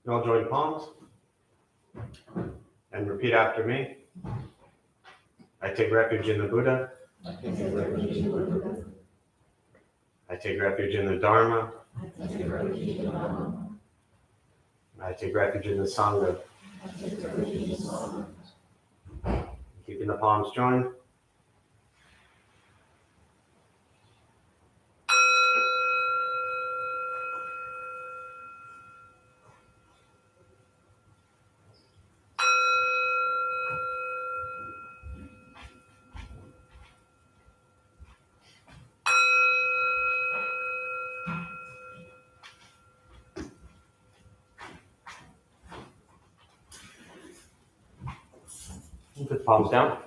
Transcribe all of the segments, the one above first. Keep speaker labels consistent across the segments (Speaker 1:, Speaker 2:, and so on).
Speaker 1: You all join palms and repeat after me. I take refuge in the Buddha. I take refuge in the Dharma. I take refuge in the Sangha. Keeping the palms joined. Put the palms down.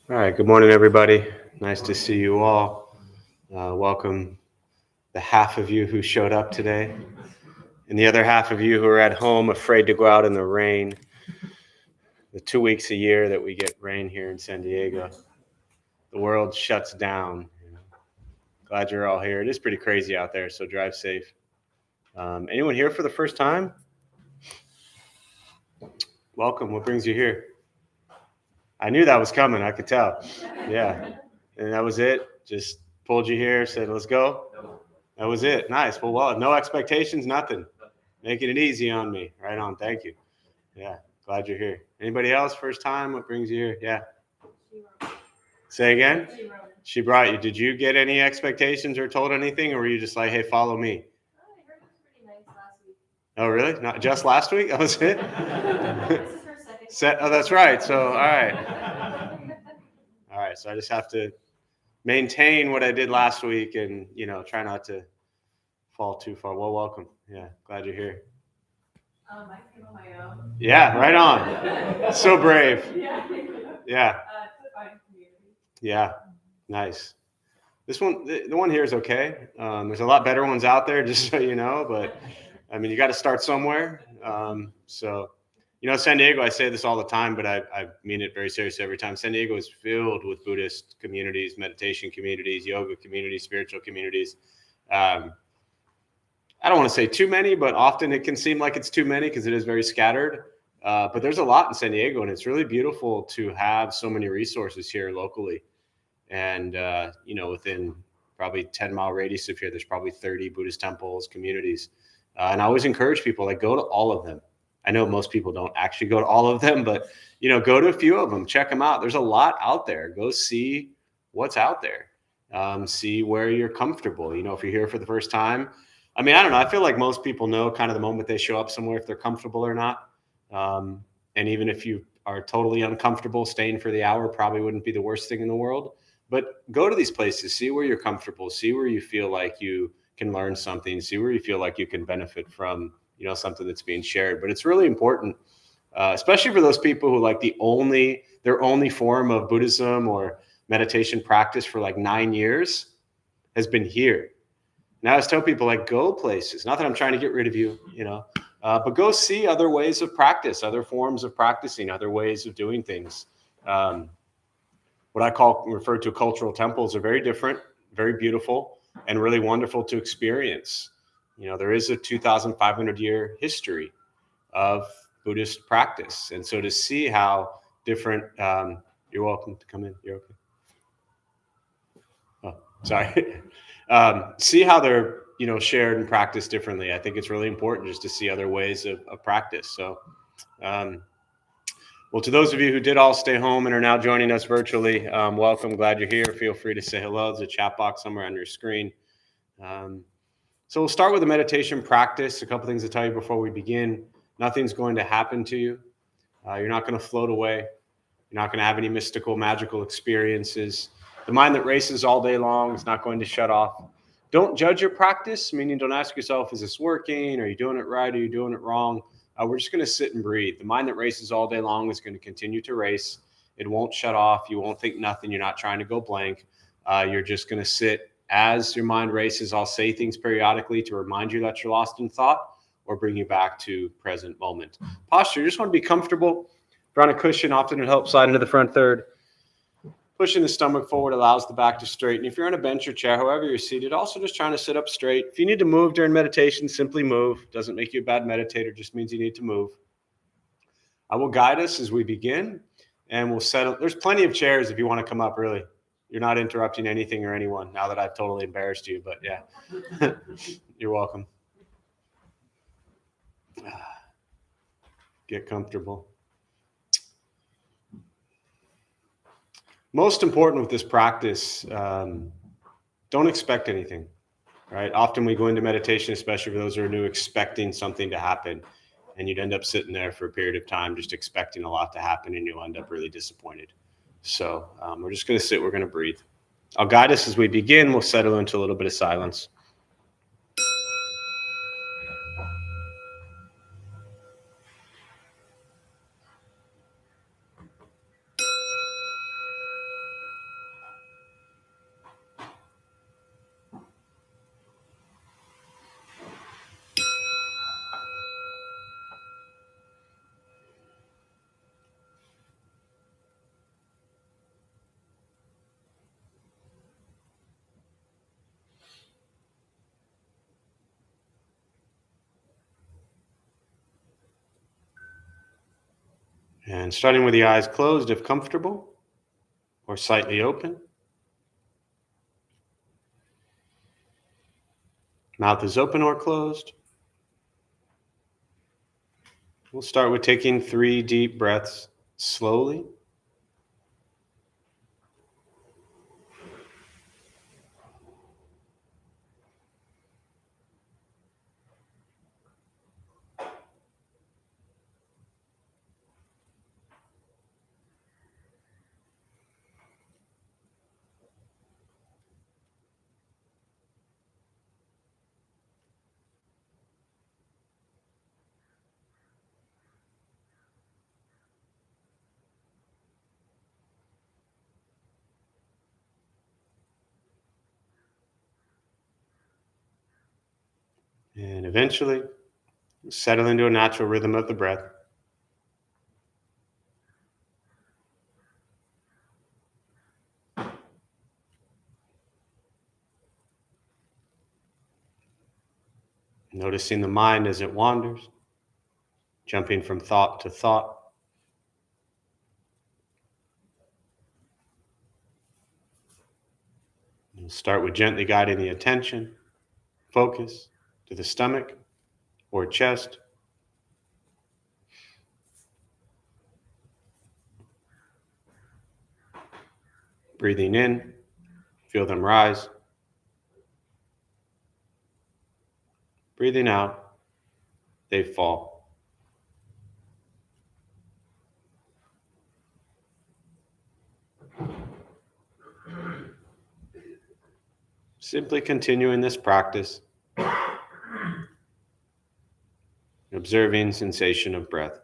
Speaker 1: All right, good morning, everybody. Nice to see you all. Welcome the half of you who showed up today, and the other half of you who are at home afraid to go out in the rain. The 2 weeks a year that we get rain here in San Diego, the world shuts down. Glad you're all here. It is pretty crazy out there, so drive safe. Anyone here for the first time? Welcome. What brings you here? I knew that was coming. I could tell. Yeah. And that was it? Just pulled you here, said, let's go? That was it. Nice. Well, no expectations, nothing. Making it easy on me. Right on. Thank you. Yeah. Glad you're here. Anybody else? First time? What brings you here? Yeah. Say again? She brought you. Did you get any expectations or told anything? Or were you just like, hey, follow me?
Speaker 2: I heard it was pretty nice last week.
Speaker 1: Oh, really? Not just last week? That was it?
Speaker 2: This is her second.
Speaker 1: Oh, that's right. So, all right. All right. So I just have to maintain what I did last week and, try not to fall too far. Well, welcome. Yeah. Glad you're here.
Speaker 2: I came on my own.
Speaker 1: Yeah. Right on. So brave.
Speaker 2: Yeah.
Speaker 1: Yeah.
Speaker 2: To find community.
Speaker 1: Yeah. Nice. This one, the one here is okay. There's a lot better ones out there, just so you know, but I mean, you got to start somewhere. San Diego, I say this all the time, but I mean it very seriously every time. San Diego is filled with Buddhist communities, meditation communities, yoga communities, spiritual communities. I don't want to say too many, but often it can seem like it's too many because it is very scattered. But there's a lot in San Diego, and it's really beautiful to have so many resources here locally. And, within probably 10-mile radius of here, there's probably 30 Buddhist temples, communities. And I always encourage people, go to all of them. I know most people don't actually go to all of them, but, go to a few of them, check them out. There's a lot out there. Go see what's out there. See where you're comfortable. If you're here for the first time, I mean, I don't know. I feel like most people know kind of the moment they show up somewhere if they're comfortable or not. And even if you are totally uncomfortable, staying for the hour probably wouldn't be the worst thing in the world. But go to these places, see where you're comfortable, see where you feel like you can learn something, see where you feel like you can benefit from, something that's being shared. But it's really important, especially for those people who their only form of Buddhism or meditation practice for 9 years has been here. Now I just tell people go places, not that I'm trying to get rid of you, but go see other ways of practice, other forms of practicing, other ways of doing things. What I refer to cultural temples are very different, very beautiful, and really wonderful to experience. There is a 2,500 year history of Buddhist practice. And so to see how different, you're welcome to come in. You're okay. Oh, sorry. See how they're, shared and practiced differently. I think it's really important just to see other ways of practice. So, well, to those of you who did all stay home and are now joining us virtually, welcome. Glad you're here. Feel free to say hello. There's a chat box somewhere on your screen. So we'll start with a meditation practice. A couple things to tell you before we begin. Nothing's going to happen to you. You're not going to float away. You're not going to have any mystical, magical experiences. The mind that races all day long is not going to shut off. Don't judge your practice, meaning don't ask yourself, is this working? Are you doing it right? Are you doing it wrong? We're just going to sit and breathe. The mind that races all day long is going to continue to race. It won't shut off. You won't think nothing. You're not trying to go blank. You're just going to sit as your mind races. I'll say things periodically to remind you that you're lost in thought or bring you back to present moment. Posture, you just want to be comfortable. If you're on a cushion, often it helps slide into the front third. Pushing the stomach forward allows the back to straighten. If you're on a bench or chair, however you're seated, also just trying to sit up straight. If you need to move during meditation, simply move. Doesn't make you a bad meditator, just means you need to move. I will guide us as we begin, and we'll settle. There's plenty of chairs if you want to come up, really. You're not interrupting anything or anyone now that I've totally embarrassed you, but yeah, you're welcome. Get comfortable. Most important with this practice, don't expect anything, right? Often we go into meditation, especially for those who are new, expecting something to happen, and you'd end up sitting there for a period of time just expecting a lot to happen, and you'll end up really disappointed. So we're just going to sit, we're going to breathe. I'll guide us as we begin. We'll settle into a little bit of silence. And starting with the eyes closed, if comfortable, or slightly open. Mouth is open or closed. We'll start with taking 3 deep breaths slowly. And eventually, settle into a natural rhythm of the breath. Noticing the mind as it wanders, jumping from thought to thought. We'll start with gently guiding the attention, focus to the stomach or chest. Breathing in, feel them rise. Breathing out, they fall. Simply continuing this practice, observing sensation of breath.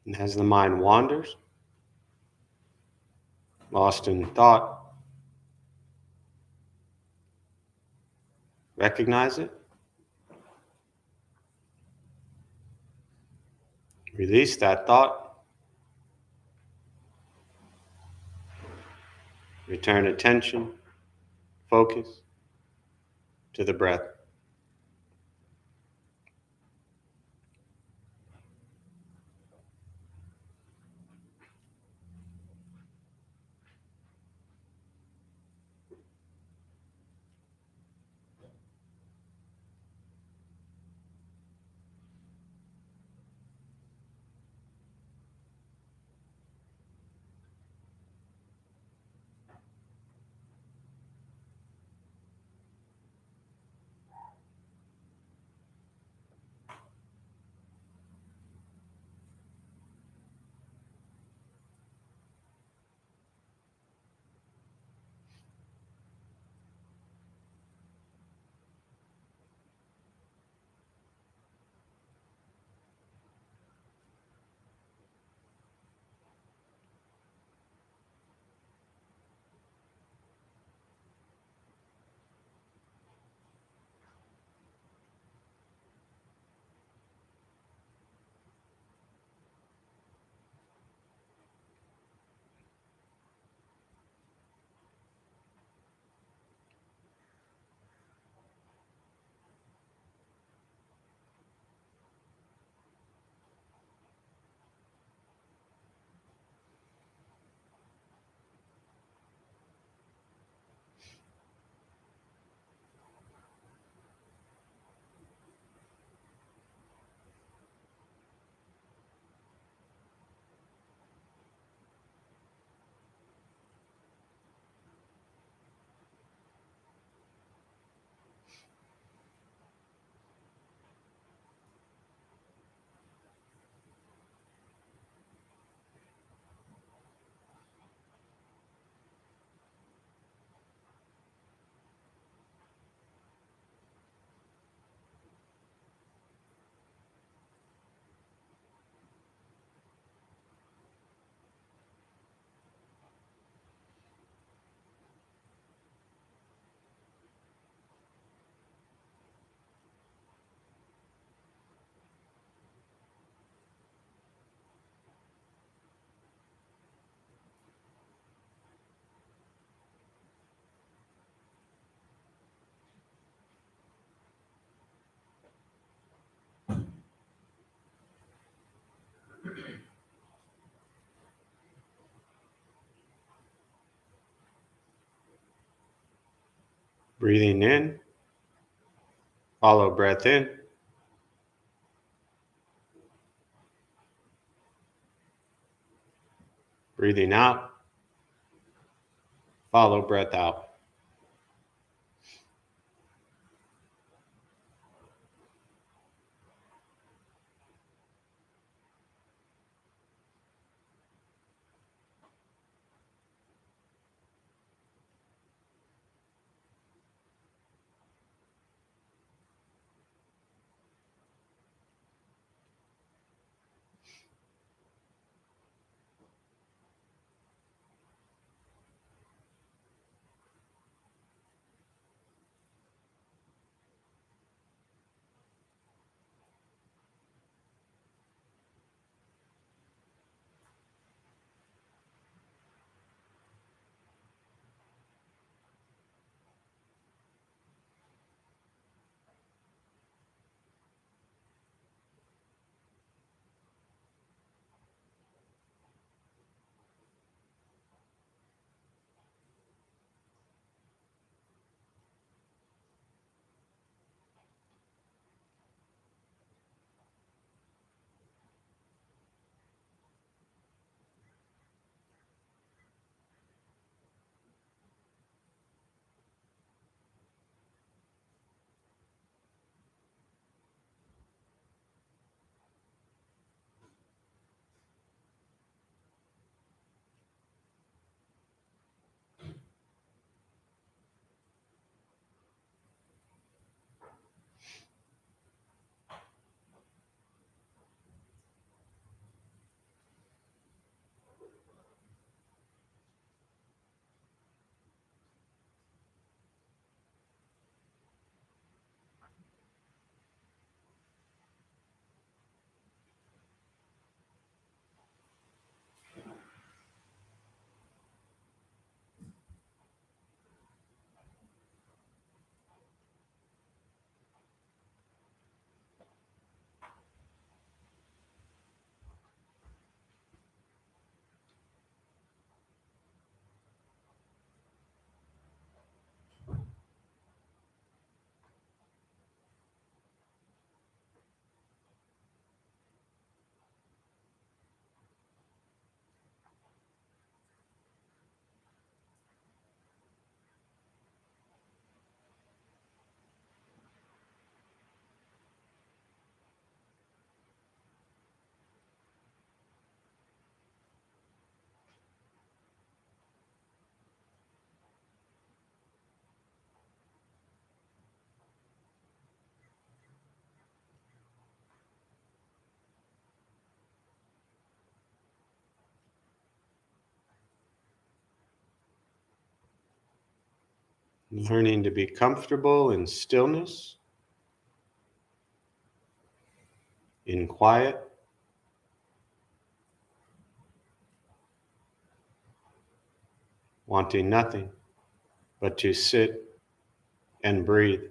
Speaker 1: And as the mind wanders, lost in thought, recognize it, release that thought, return attention, focus to the breath. Breathing in, follow breath in. Breathing out, follow breath out. Learning to be comfortable in stillness, in quiet, wanting nothing but to sit and breathe.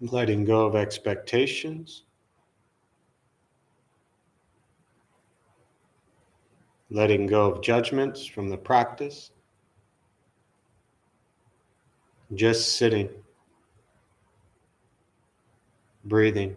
Speaker 1: letting go of expectations, letting go of judgments from the practice, just sitting, breathing.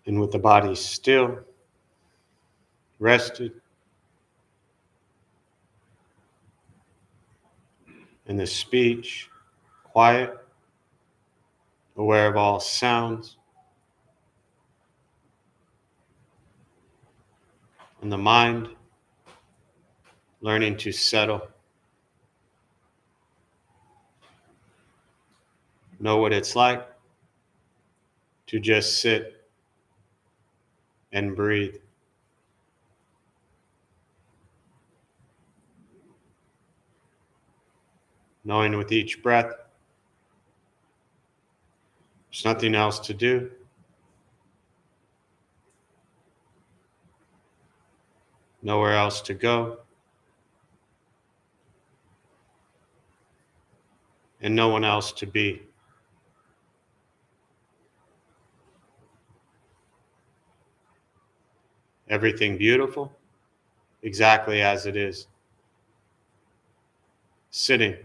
Speaker 1: And with the body still, rested, and the speech quiet, aware of all sounds, and the mind learning to settle, know what it's like to just sit and breathe. Knowing with each breath, there's nothing else to do. Nowhere else to go. And no one else to be. Everything beautiful, exactly as it is. Sitting,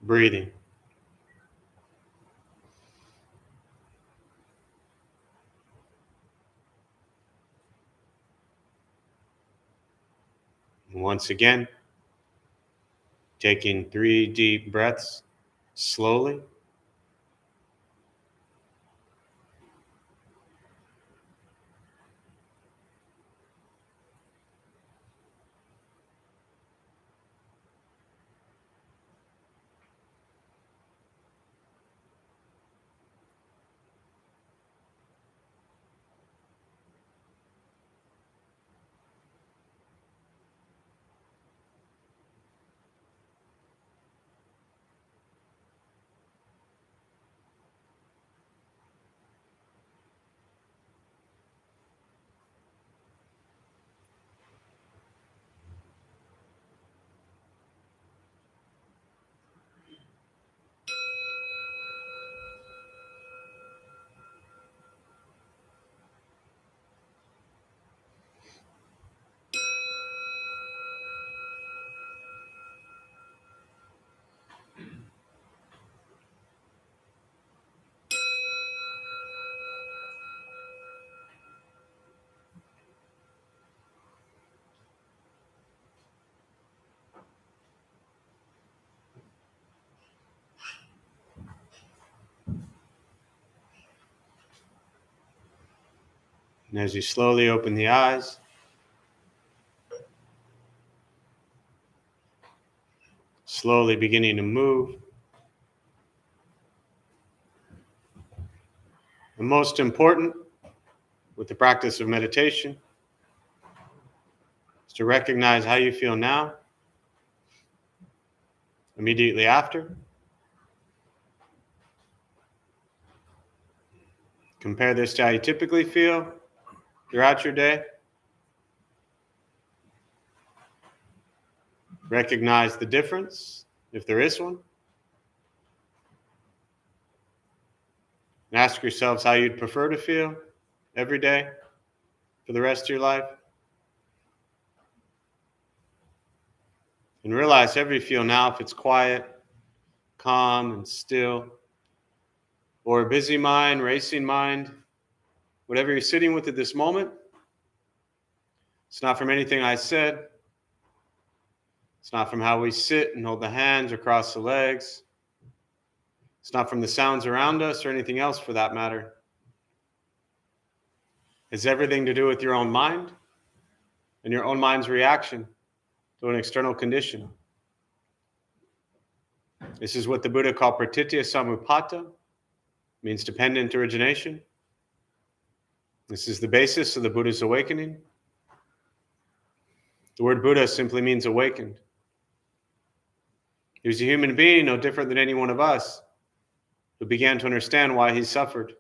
Speaker 1: breathing. And once again, taking 3 deep breaths slowly. And as you slowly open the eyes, slowly beginning to move. And most important, with the practice of meditation, is to recognize how you feel now, immediately after. Compare this to how you typically feel throughout your day. Recognize the difference, if there is one. And ask yourselves how you'd prefer to feel every day for the rest of your life. And realize however you feel now, if it's quiet, calm, and still, or a busy mind, racing mind, whatever you're sitting with at this moment, it's not from anything I said. It's not from how we sit and hold the hands or cross the legs. It's not from the sounds around us or anything else for that matter. It's everything to do with your own mind and your own mind's reaction to an external condition. This is what the Buddha called pratitya samuppada, means dependent origination. This is the basis of the Buddha's awakening. The word Buddha simply means awakened. He was a human being, no different than any one of us, who began to understand why he suffered,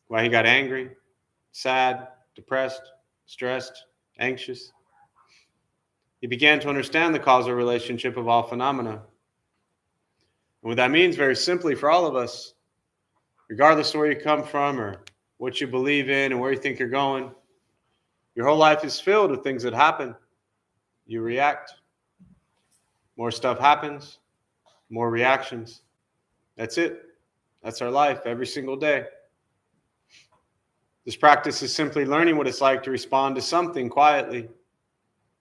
Speaker 1: why he got angry, sad, depressed, stressed, anxious. He began to understand the causal relationship of all phenomena. And what that means, very simply, for all of us, regardless of where you come from or what you believe in and where you think you're going, your whole life is filled with things that happen. You react. More stuff happens, more reactions. That's it. That's our life every single day. This practice is simply learning what it's like to respond to something quietly,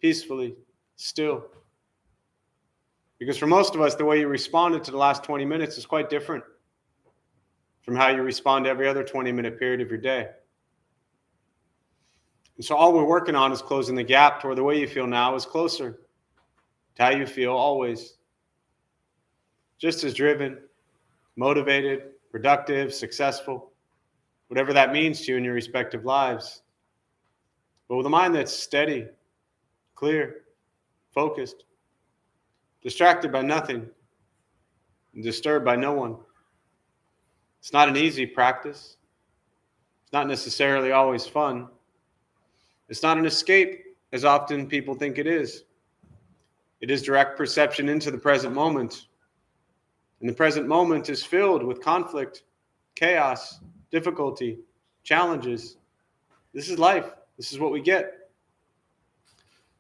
Speaker 1: peacefully, still. Because for most of us, the way you responded to the last 20 minutes is quite different from how you respond to every other 20-minute period of your day. And so all we're working on is closing the gap to where the way you feel now is closer to how you feel always. Just as driven, motivated, productive, successful, whatever that means to you in your respective lives. But with a mind that's steady, clear, focused, distracted by nothing, and disturbed by no one. It's not an easy practice. It's not necessarily always fun. It's not an escape, as often people think it is. It is direct perception into the present moment. And the present moment is filled with conflict, chaos, difficulty, challenges. This is life. This is what we get.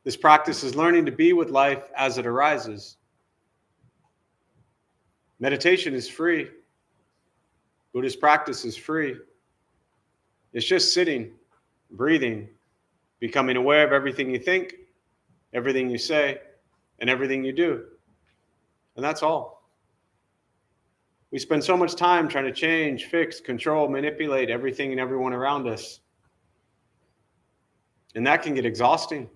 Speaker 1: This practice is learning to be with life as it arises. Meditation is free. Buddhist practice is free. It's just sitting, breathing, becoming aware of everything you think, everything you say, and everything you do. And that's all. We spend so much time trying to change, fix, control, manipulate everything and everyone around us. And that can get exhausting.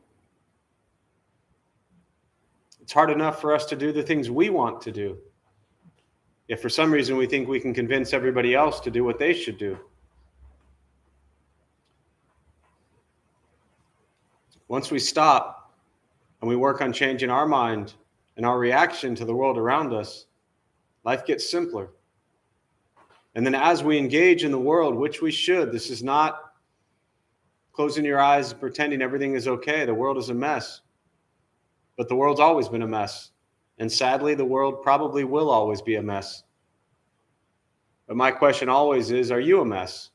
Speaker 1: It's hard enough for us to do the things we want to do, if for some reason we think we can convince everybody else to do what they should do. Once we stop and we work on changing our mind and our reaction to the world around us, life gets simpler. And then as we engage in the world, which we should, this is not closing your eyes and pretending everything is okay. The world is a mess. But the world's always been a mess. And sadly, the world probably will always be a mess. But my question always is, are you a mess?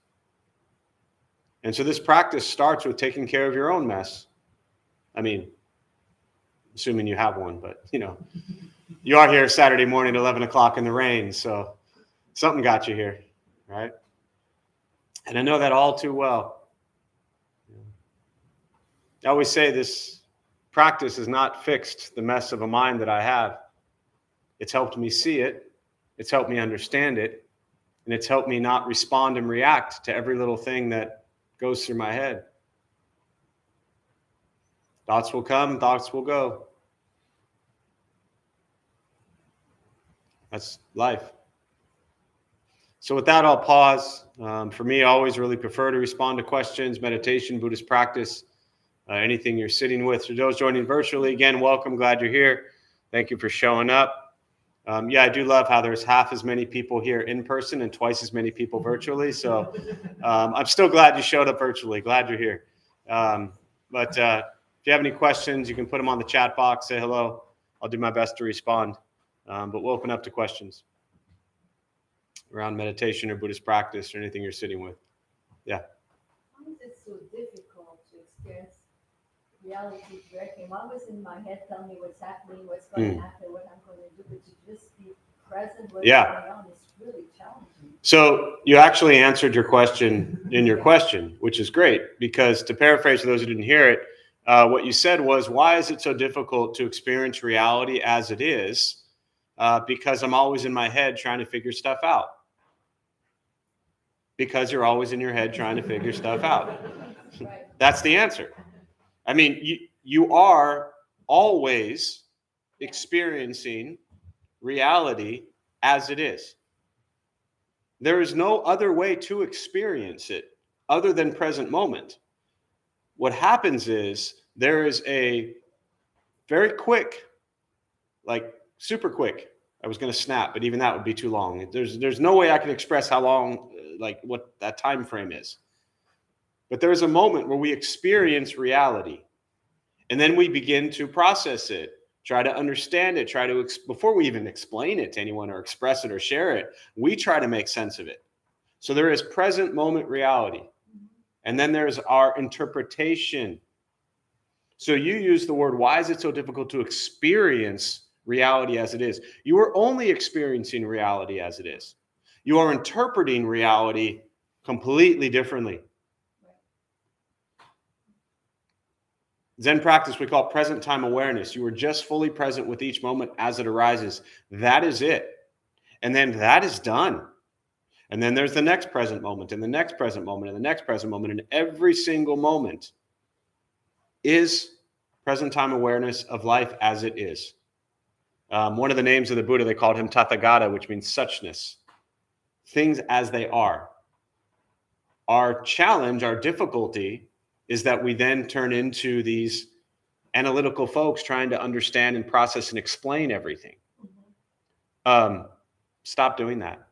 Speaker 1: And so this practice starts with taking care of your own mess. I mean, assuming you have one, but you are here Saturday morning at 11 o'clock in the rain, so something got you here, right? And I know that all too well. I always say this practice has not fixed the mess of a mind that I have. It's helped me see it. It's helped me understand it. And it's helped me not respond and react to every little thing that goes through my head. Thoughts will come, thoughts will go. That's life. So with that, I'll pause. For me, I always really prefer to respond to questions, meditation, Buddhist practice, anything you're sitting with. For those joining virtually, again, welcome. Glad you're here. Thank you for showing up. I do love how there's half as many people here in person and twice as many people virtually. So I'm still glad you showed up virtually. Glad you're here. But If you have any questions, you can put them on the chat box, say hello. I'll do my best to respond. But we'll open up to questions around meditation or Buddhist practice or anything you're sitting with. Yeah.
Speaker 3: Why is it so difficult to experience reality directly? I'm always in my head telling me what's happening, what's going to happen, what I'm going to do, but to just be present what's going on is really challenging.
Speaker 1: So you actually answered your question in your question, which is great, because to paraphrase for those who didn't hear it, what you said was, why is it so difficult to experience reality as it is? Because I'm always in my head trying to figure stuff out. Because you're always in your head trying to figure stuff out. That's the answer. I mean, you are always experiencing reality as it is. There is no other way to experience it other than present moment. What happens is there is a very quick, like super quick, I was going to snap, but even that would be too long. There's no way I can express how long, like what that time frame is. But there's a moment where we experience reality, and then we begin to process it, try to understand it, before we even explain it to anyone or express it or share it, we try to make sense of it. So there is present moment reality. And then there's our interpretation. So you use the word, why is it so difficult to experience reality as it is? You are only experiencing reality as it is. You are interpreting reality completely differently. Zen practice, we call it present time awareness. You are just fully present with each moment as it arises. That is it. And then that is done. And then there's the next present moment, and the next present moment, and the next present moment. And every single moment is present time awareness of life as it is. One of the names of the Buddha, they called him Tathagata, which means suchness. Things as they are. Our challenge, our difficulty, is that we then turn into these analytical folks trying to understand and process and explain everything. Stop doing that.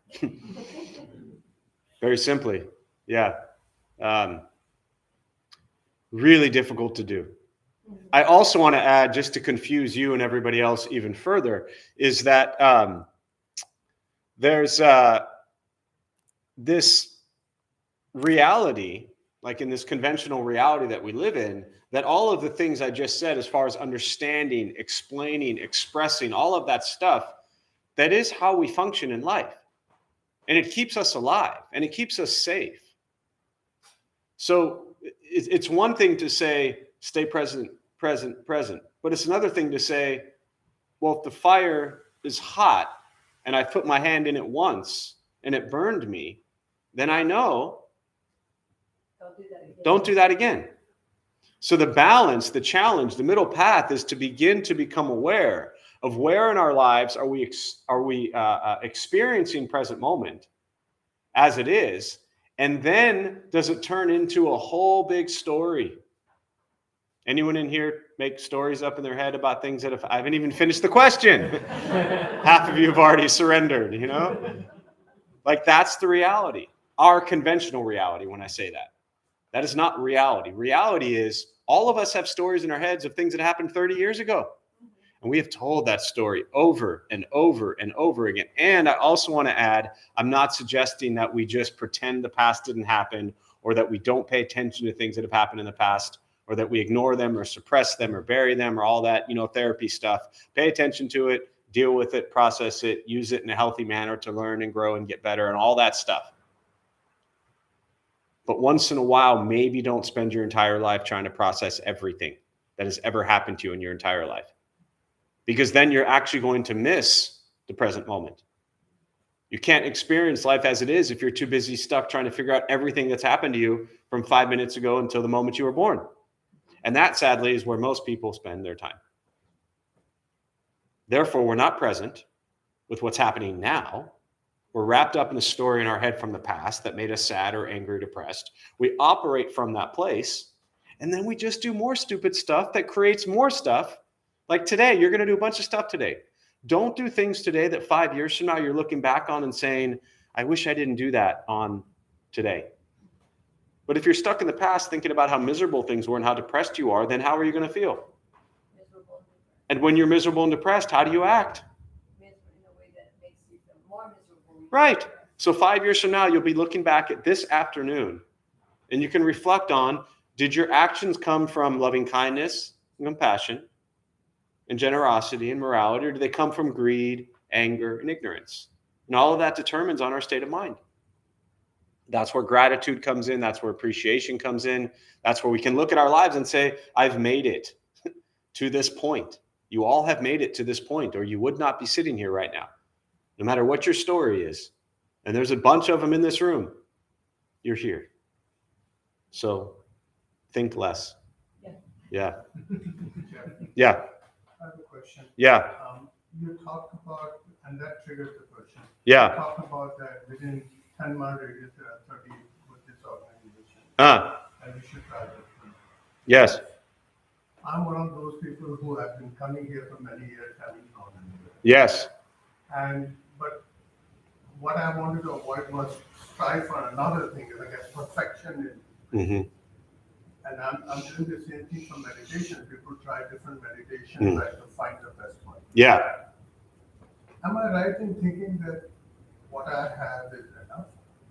Speaker 1: Very simply. Yeah. Really difficult to do. I also want to add, just to confuse you and everybody else even further, is that there's this reality, like in this conventional reality that we live in, that all of the things I just said, as far as understanding, explaining, expressing, all of that stuff, that is how we function in life. And it keeps us alive and it keeps us safe. So it's one thing to say, stay present, present, present. But it's another thing to say, well, if the fire is hot and I put my hand in it once and it burned me, then I know, don't do that again. So the balance, the challenge, the middle path is to begin to become aware of where in our lives are we experiencing present moment as it is, and then does it turn into a whole big story? Anyone in here make stories up in their head about things that I haven't even finished the question. Half of you have already surrendered, you know? Like that's the reality, our conventional reality when I say that. That is not reality. Reality is all of us have stories in our heads of things that happened 30 years ago. And we have told that story over and over and over again. And I also want to add, I'm not suggesting that we just pretend the past didn't happen, or that we don't pay attention to things that have happened in the past, or that we ignore them or suppress them or bury them or all that, therapy stuff. Pay attention to it, deal with it, process it, use it in a healthy manner to learn and grow and get better and all that stuff. But once in a while, maybe don't spend your entire life trying to process everything that has ever happened to you in your entire life. Because then you're actually going to miss the present moment. You can't experience life as it is if you're too busy stuck trying to figure out everything that's happened to you from 5 minutes ago until the moment you were born. And that, sadly, is where most people spend their time. Therefore, we're not present with what's happening now. We're wrapped up in a story in our head from the past that made us sad or angry or depressed. We operate from that place, and then we just do more stupid stuff that creates more stuff. Like today, you're going to do a bunch of stuff today. Don't do things today that 5 years from now you're looking back on and saying, I wish I didn't do that on today. But if you're stuck in the past thinking about how miserable things were and how depressed you are, then how are you going to feel?
Speaker 3: Miserable.
Speaker 1: And when you're miserable and depressed, how do you act?
Speaker 3: Miserable in a way that makes you feel more miserable.
Speaker 1: Right. So 5 years from now, you'll be looking back at this afternoon and you can reflect on, did your actions come from loving kindness and compassion and generosity and morality, or do they come from greed, anger, and ignorance? And all of that determines on our state of mind. That's where gratitude comes in. That's where appreciation comes in. That's where we can look at our lives and say, I've made it to this point. You all have made it to this point, or you would not be sitting here right now, no matter what your story is. And there's a bunch of them in this room. You're here. So think less. Yeah. Yeah.
Speaker 4: I have a question.
Speaker 1: Yeah.
Speaker 4: You talked about, and that triggers the question.
Speaker 1: Yeah.
Speaker 4: You talked about that within 10 mile radius there are 30 Buddhist organizations. And we should try that.
Speaker 1: Yes.
Speaker 4: I'm one of those people who have been coming here for many years, having known them.
Speaker 1: Yes.
Speaker 4: But what I wanted to avoid was strive for another thing, like a perfection.
Speaker 1: Mm-hmm.
Speaker 4: And I'm doing the same thing for meditation. People try different meditations, try to find the best one.
Speaker 1: Yeah.
Speaker 4: Am I right in thinking that what I have is enough?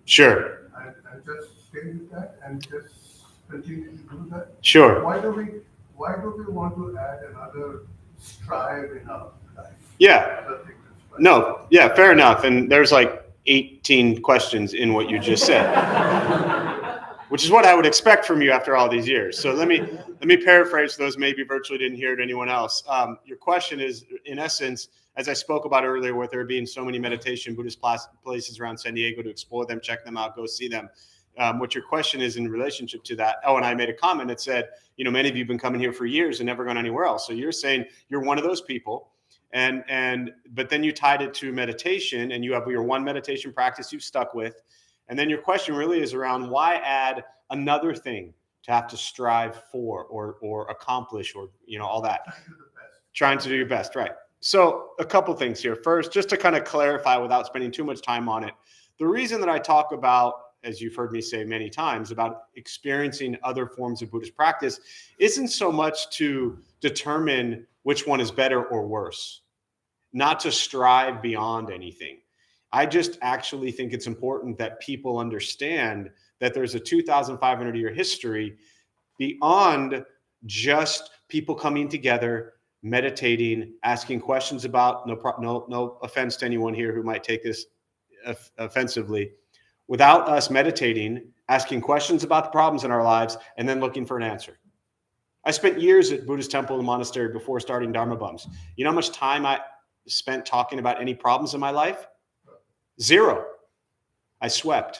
Speaker 1: Sure.
Speaker 4: And just stay with that and just continue to do that?
Speaker 1: Sure.
Speaker 4: Why do we want to add another strive in our life?
Speaker 1: Yeah.
Speaker 4: Another thing to strive.
Speaker 1: No. Yeah. Fair enough. And there's like 18 questions in what you just said. Which is what I would expect from you after all these years. So let me paraphrase those maybe virtually didn't hear it anyone else. Your question is, in essence, as I spoke about earlier, with there being so many meditation Buddhist places around San Diego, to explore them, check them out, go see them. What your question is in relationship to that. Oh, and I made a comment that said, many of you have been coming here for years and never gone anywhere else. So you're saying you're one of those people. But then you tied it to meditation, and you have your one meditation practice you've stuck with. And then your question really is around, why add another thing to have to strive for or accomplish or, all that? Trying to do your best, right? So a couple things here. First, just to kind of clarify without spending too much time on it, the reason that I talk about, as you've heard me say many times, about experiencing other forms of Buddhist practice isn't so much to determine which one is better or worse, not to strive beyond anything. I just actually think it's important that people understand that there's a 2,500-year history beyond just people coming together, meditating, asking questions about, no offense to anyone here who might take this offensively, without us meditating, asking questions about the problems in our lives, and then looking for an answer. I spent years at Buddhist temple and monastery before starting Dharma Bums. You know how much time I spent talking about any problems in my life? 0. I swept.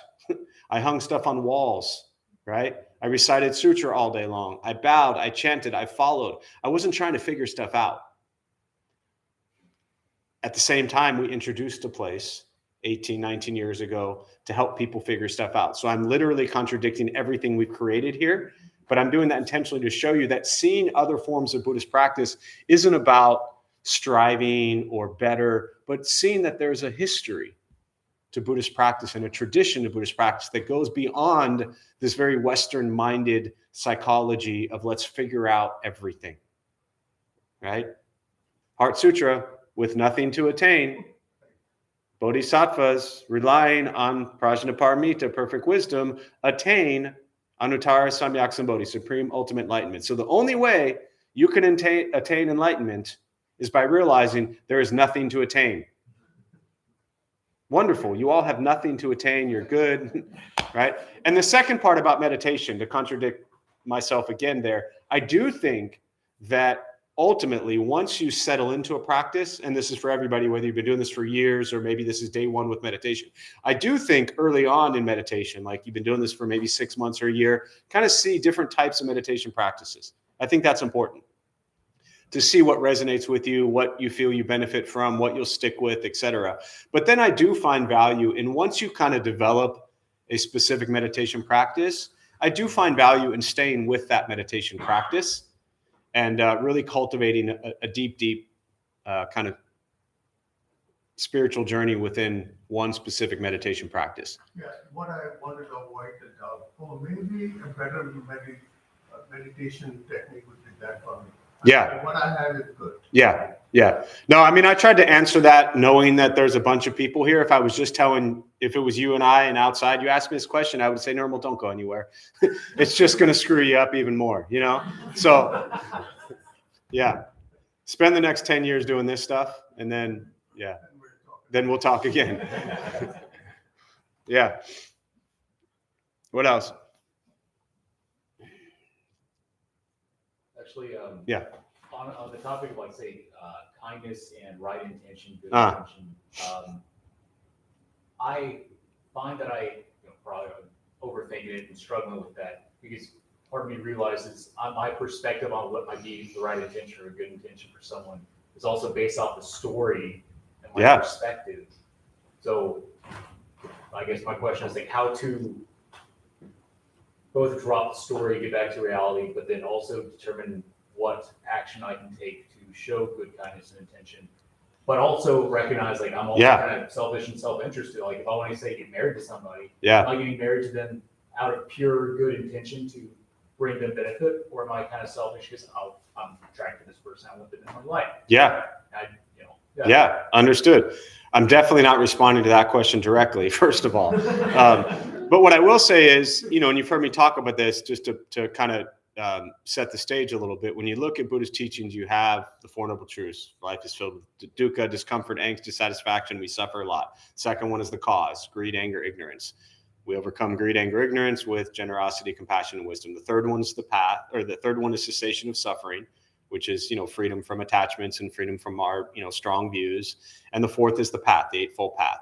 Speaker 1: I hung stuff on walls, right? I recited sutra all day long. I bowed, I chanted, I followed. I wasn't trying to figure stuff out. At the same time, we introduced a place 18, 19 years ago to help people figure stuff out. So I'm literally contradicting everything we've created here, but I'm doing that intentionally to show you that seeing other forms of Buddhist practice isn't about striving or better, but seeing that there's a history to Buddhist practice and a tradition of Buddhist practice that goes beyond this very Western-minded psychology of let's figure out everything, right? Heart Sutra, with nothing to attain, bodhisattvas relying on prajna paramita, perfect wisdom, attain anuttara samyak sambodhi, supreme ultimate enlightenment. So the only way you can attain enlightenment is by realizing there is nothing to attain. Wonderful. You all have nothing to attain. You're good, right? And the second part about meditation, to contradict myself again there, I do think that ultimately, once you settle into a practice, and this is for everybody, whether you've been doing this for years or maybe this is day one with meditation, I do think early on in meditation, like you've been doing this for maybe 6 months or a year, kind of see different types of meditation practices. I think that's important to see what resonates with you, what you feel you benefit from, what you'll stick with, etc. But then I do find value in, once you kind of develop a specific meditation practice, I do find value in staying with that meditation practice and really cultivating a deep kind of spiritual journey within one specific meditation practice.
Speaker 4: Yeah, what I wanted to avoid the doubt, or maybe a better meditation technique would be that for me.
Speaker 1: Yeah.
Speaker 4: What I have is good.
Speaker 1: Yeah. Yeah. No, I mean, I tried to answer that knowing that there's a bunch of people here. If I was just if it was you and I and outside, you asked me this question, I would say, Normal, don't go anywhere. It's just going to screw you up even more, you know? So, yeah. Spend the next 10 years doing this stuff, and then, yeah, then we'll talk again. Yeah. What else?
Speaker 5: Actually,
Speaker 1: yeah.
Speaker 5: On the topic of, like, say, kindness and right intention, good intention, I find that I probably overthinking it and struggling with that, because part of me realizes my perspective on what might be the right intention or a good intention for someone is also based off the story and my perspective. So I guess my question is, like, how to both drop the story, get back to reality, but then also determine what action I can take to show good kindness and intention, but also recognize, like, I'm also kind of selfish and self-interested. Like, if I want to say get married to somebody, am I getting married to them out of pure good intention to bring them benefit, or am I kind of selfish because I'm attracted to this person, I want them in my life?
Speaker 1: Yeah. Yeah, understood. I'm definitely not responding to that question directly, first of all. But what I will say is, and you've heard me talk about this just to kind of set the stage a little bit. When you look at Buddhist teachings, you have the Four Noble Truths. Life is filled with dukkha, discomfort, angst, dissatisfaction. We suffer a lot. Second one is the cause: greed, anger, ignorance. We overcome greed, anger, ignorance with generosity, compassion, and wisdom. The third one is the path, or the third one is cessation of suffering, which is, freedom from attachments and freedom from our, strong views. And the fourth is the path, the Eightfold Path.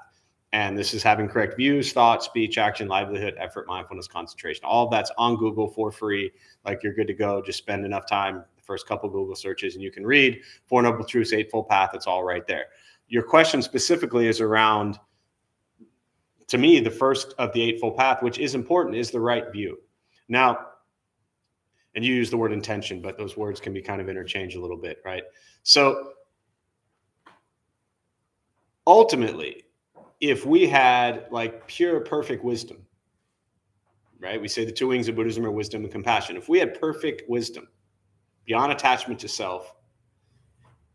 Speaker 1: And this is having correct views, thought, speech, action, livelihood, effort, mindfulness, concentration. All of that's on Google for free. Like, you're good to go. Just spend enough time, the first couple Google searches, and you can read Four Noble Truths, Eightfold Path. It's all right there. Your question specifically is around, to me, the first of the Eightfold Path, which is important, is the right view. Now, and you use the word intention, but those words can be kind of interchanged a little bit, right? So ultimately, if we had, like, pure, perfect wisdom, right? We say the two wings of Buddhism are wisdom and compassion. If we had perfect wisdom, beyond attachment to self,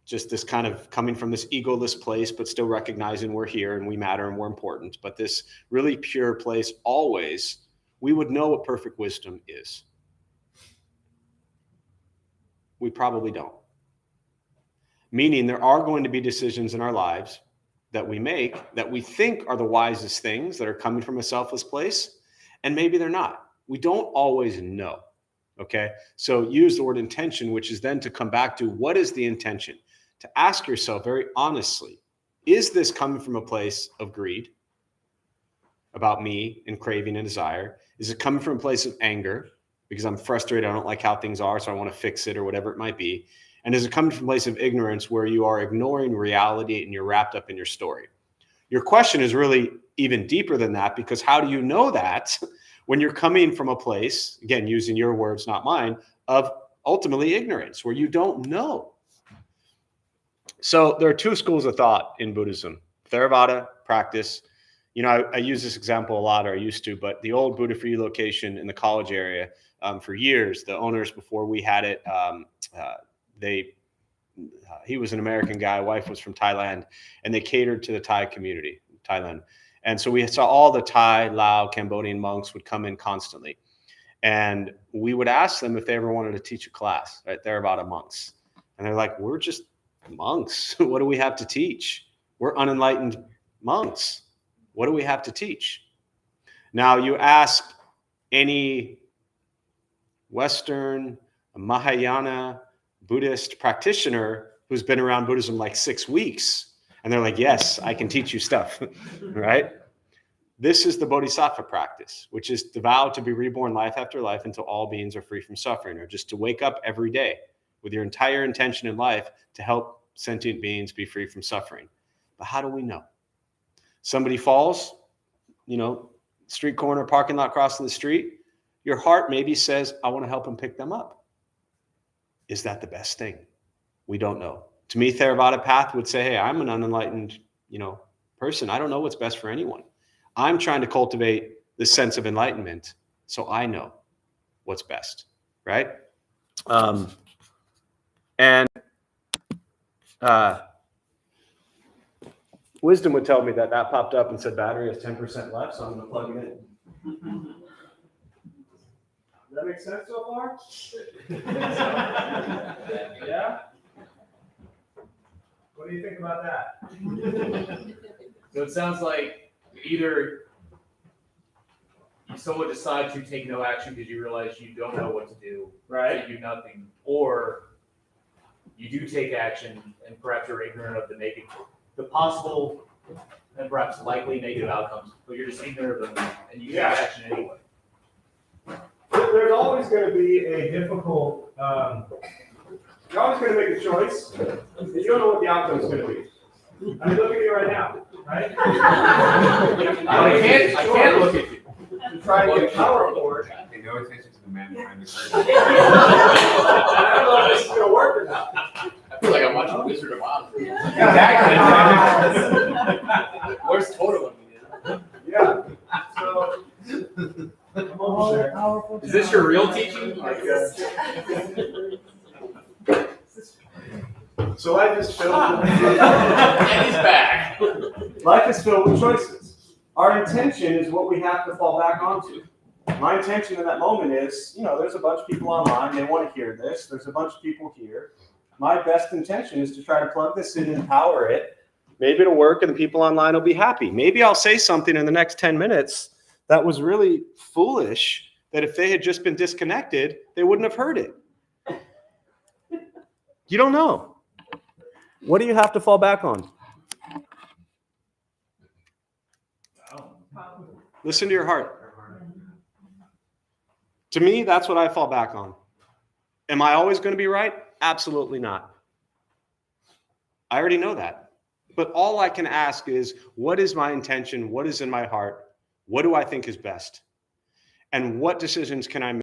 Speaker 1: just this kind of coming from this egoless place, but still recognizing we're here and we matter and we're important, but this really pure place always, we would know what perfect wisdom is. We probably don't. Meaning there are going to be decisions in our lives that we make that we think are the wisest things that are coming from a selfless place, and maybe they're not. We don't always know, okay? So use the word intention, which is then to come back to, what is the intention? To ask yourself very honestly, is this coming from a place of greed about me and craving and desire? Is it coming from a place of anger because I'm frustrated, I don't like how things are, so I want to fix it, or whatever it might be? And is it coming from a place of ignorance where you are ignoring reality and you're wrapped up in your story? Your question is really even deeper than that, because how do you know that when you're coming from a place, again, using your words, not mine, of ultimately ignorance, where you don't know? So there are two schools of thought in Buddhism: Theravada practice. I use this example a lot, or I used to, but the old Buddha Free location in the college area, for years, the owners, before we had it, he was an American guy, wife was from Thailand, and they catered to the Thai community, Thailand. And so we saw all the Thai, Lao, Cambodian monks would come in constantly. And we would ask them if they ever wanted to teach a class, right? Theravada monks. And they're like, we're just monks. What do we have to teach? We're unenlightened monks. What do we have to teach? Now, you ask any Western, Mahayana, Buddhist practitioner who's been around Buddhism like 6 weeks, and they're like, yes, I can teach you stuff, right? This is the Bodhisattva practice, which is the vow to be reborn life after life until all beings are free from suffering, or just to wake up every day with your entire intention in life to help sentient beings be free from suffering. But how do we know? Somebody falls, street corner, parking lot, crossing the street. Your heart maybe says, I want to help them pick them up. Is that the best thing? We don't know. To me, Theravada path would say, hey, I'm an unenlightened, person. I don't know what's best for anyone. I'm trying to cultivate the sense of enlightenment so I know what's best, right? Wisdom would tell me that popped up and said battery has 10% left, so I'm going to plug it in. Does that make sense so far? Yeah? What do you think about that?
Speaker 5: So it sounds like either you somewhat decide to take no action because you realize you don't know what to do,
Speaker 1: Right.
Speaker 5: you do nothing, or you do take action and perhaps you're ignorant of the possible and perhaps likely negative outcomes, but you're just ignorant of them and you take action anyway.
Speaker 1: There's always going to be a difficult, you're always going to make a choice, and you don't know what the outcome is going to be. I mean, look at me right now, right?
Speaker 5: I can't look at you.
Speaker 1: To try and get power for it.
Speaker 6: Pay no attention to the man behind the curtain.
Speaker 1: I don't know if this is going to work or not.
Speaker 5: I feel like I'm watching Wizard of Oz.
Speaker 1: Exactly.
Speaker 5: Where's Toto?
Speaker 1: Yeah. So,
Speaker 5: Is this your real teaching?
Speaker 1: So life is filled
Speaker 5: And he's back.
Speaker 1: Life is filled with choices. Our intention is what we have to fall back onto. My intention in that moment is, there's a bunch of people online, they want to hear this. There's a bunch of people here. My best intention is to try to plug this in and power it. Maybe it'll work and the people online will be happy. Maybe I'll say something in the next 10 minutes that was really foolish, that if they had just been disconnected, they wouldn't have heard it. You don't know. What do you have to fall back on? Listen to your heart. To me, that's what I fall back on. Am I always going to be right? Absolutely not. I already know that. But all I can ask is, what is my intention? What is in my heart? What do I think is best? And what decisions can I make